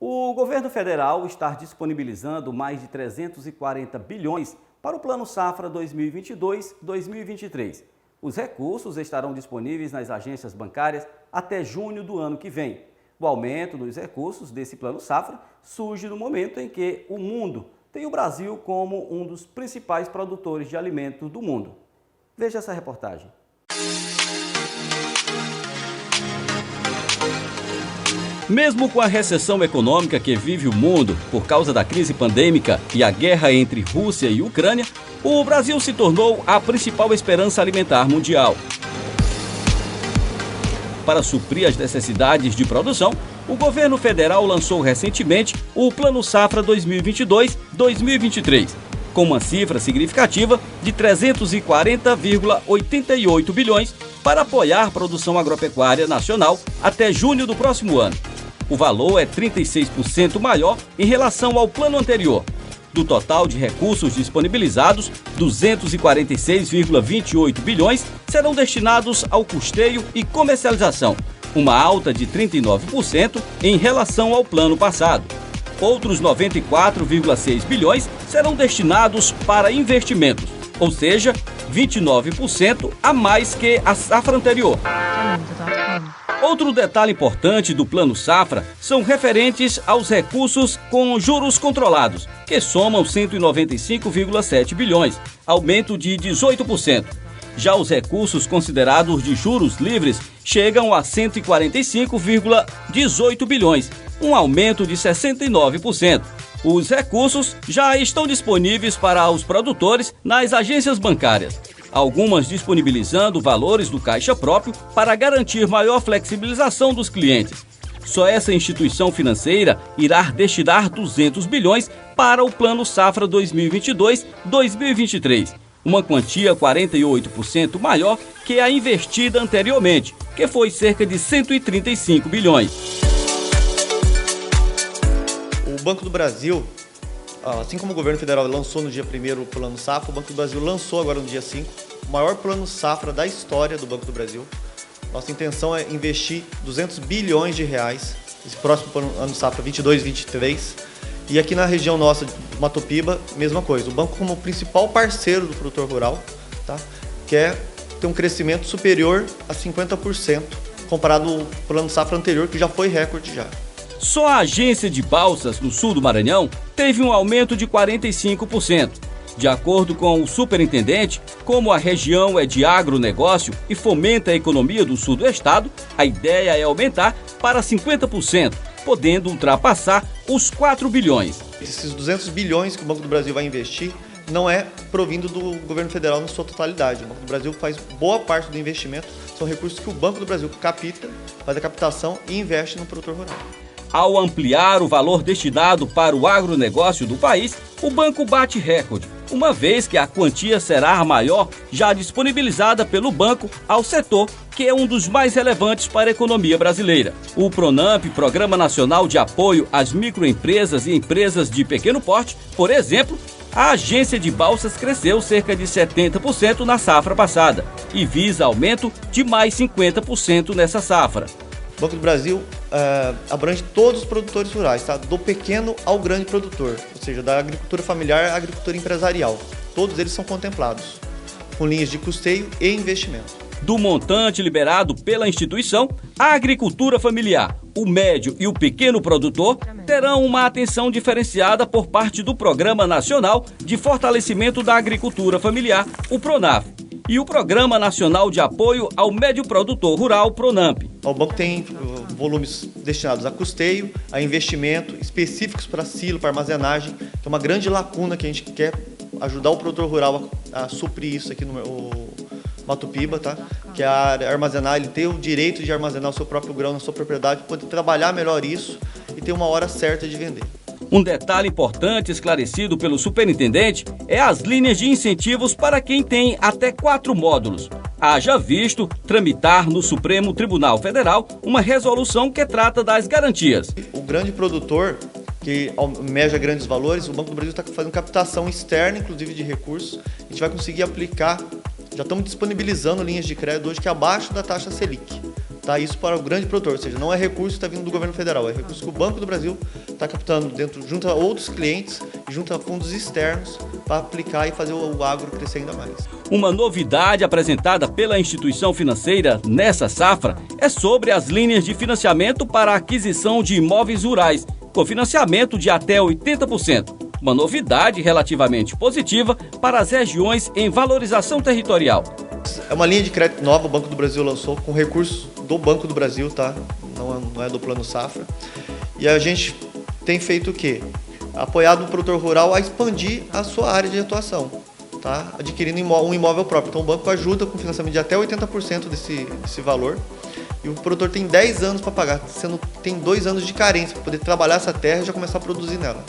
O governo federal está disponibilizando mais de 340 bilhões para o Plano Safra 2022-2023. Os recursos estarão disponíveis nas agências bancárias até junho do ano que vem. O aumento dos recursos desse Plano Safra surge no momento em que o mundo tem o Brasil como um dos principais produtores de alimentos do mundo. Veja essa reportagem. Mesmo com a recessão econômica que vive o mundo por causa da crise pandêmica e a guerra entre Rússia e Ucrânia, o Brasil se tornou a principal esperança alimentar mundial. Para suprir as necessidades de produção, o governo federal lançou recentemente o Plano Safra 2022-2023, com uma cifra significativa de 340,88 bilhões para apoiar a produção agropecuária nacional até junho do próximo ano. O valor é 36% maior em relação ao plano anterior. Do total de recursos disponibilizados, 246,28 bilhões serão destinados ao custeio e comercialização, uma alta de 39% em relação ao plano passado. Outros 94,6 bilhões serão destinados para investimentos, ou seja, 29% a mais que a safra anterior. Outro detalhe importante do Plano Safra são referentes aos recursos com juros controlados, que somam 195,7 bilhões, aumento de 18%. Já os recursos considerados de juros livres chegam a 145,18 bilhões, um aumento de 69%. Os recursos já estão disponíveis para os produtores nas agências bancárias, algumas disponibilizando valores do caixa próprio para garantir maior flexibilização dos clientes. Só essa instituição financeira irá destinar 200 bilhões para o Plano Safra 2022-2023, uma quantia 48% maior que a investida anteriormente, que foi cerca de 135 bilhões. O Banco do Brasil, assim como o governo federal lançou no dia 1º o Plano Safra, o Banco do Brasil lançou agora no dia 5 o maior Plano Safra da história do Banco do Brasil. Nossa intenção é investir 200 bilhões de reais esse próximo ano Safra 22-23. E aqui na região nossa de Matopiba, mesma coisa. O banco como principal parceiro do produtor rural, tá, quer ter um crescimento superior a 50% comparado ao Plano Safra anterior, que já foi recorde já. Só a agência de balsas no sul do Maranhão teve um aumento de 45%. De acordo com o superintendente, como a região é de agronegócio e fomenta a economia do sul do estado, a ideia é aumentar para 50%, podendo ultrapassar os 4 bilhões. Esses 200 bilhões que o Banco do Brasil vai investir não é provindo do governo federal na sua totalidade. O Banco do Brasil faz boa parte do investimento, são recursos que o Banco do Brasil capta, faz a captação e investe no produtor rural. Ao ampliar o valor destinado para o agronegócio do país, o banco bate recorde, uma vez que a quantia será a maior já disponibilizada pelo banco ao setor, que é um dos mais relevantes para a economia brasileira. O PRONAMP, Programa Nacional de Apoio às Microempresas e Empresas de Pequeno Porte, por exemplo, a agência de balsas cresceu cerca de 70% na safra passada e visa aumento de mais 50% nessa safra. O Banco do Brasil abrange todos os produtores rurais, tá? Do pequeno ao grande produtor, ou seja, da agricultura familiar à agricultura empresarial. Todos eles são contemplados, com linhas de custeio e investimento. Do montante liberado pela instituição, a agricultura familiar, o médio e o pequeno produtor terão uma atenção diferenciada por parte do Programa Nacional de Fortalecimento da Agricultura Familiar, o PRONAF, e o Programa Nacional de Apoio ao Médio Produtor Rural, PRONAMP. O banco tem volumes destinados a custeio, a investimento, específicos para silo, para armazenagem, que é uma grande lacuna que a gente quer ajudar o produtor rural a suprir isso aqui no Matopiba, tá? Que é armazenar, ele ter o direito de armazenar o seu próprio grão na sua propriedade, poder trabalhar melhor isso e ter uma hora certa de vender. Um detalhe importante esclarecido pelo superintendente é as linhas de incentivos para quem tem até 4 módulos. Haja visto tramitar no Supremo Tribunal Federal uma resolução que trata das garantias. O grande produtor que almeja grandes valores, o Banco do Brasil está fazendo captação externa, inclusive de recursos. A gente vai conseguir aplicar, já estamos disponibilizando linhas de crédito hoje que é abaixo da taxa Selic. Tá? Isso para o grande produtor, ou seja, não é recurso que está vindo do governo federal, é recurso que o Banco do Brasil está captando junto a outros clientes e junto a fundos externos para aplicar e fazer o agro crescer ainda mais. Uma novidade apresentada pela instituição financeira nessa safra é sobre as linhas de financiamento para a aquisição de imóveis rurais, com financiamento de até 80%. Uma novidade relativamente positiva para as regiões em valorização territorial. É uma linha de crédito nova, o Banco do Brasil lançou com recursos do Banco do Brasil, tá? Não é do Plano Safra. E a gente tem feito o quê? Apoiado o produtor rural a expandir a sua área de atuação, tá? Adquirindo um imóvel próprio. Então o banco ajuda com financiamento de até 80% desse valor. E o produtor tem 10 anos para pagar, tem 2 anos de carência para poder trabalhar essa terra e já começar a produzir nela.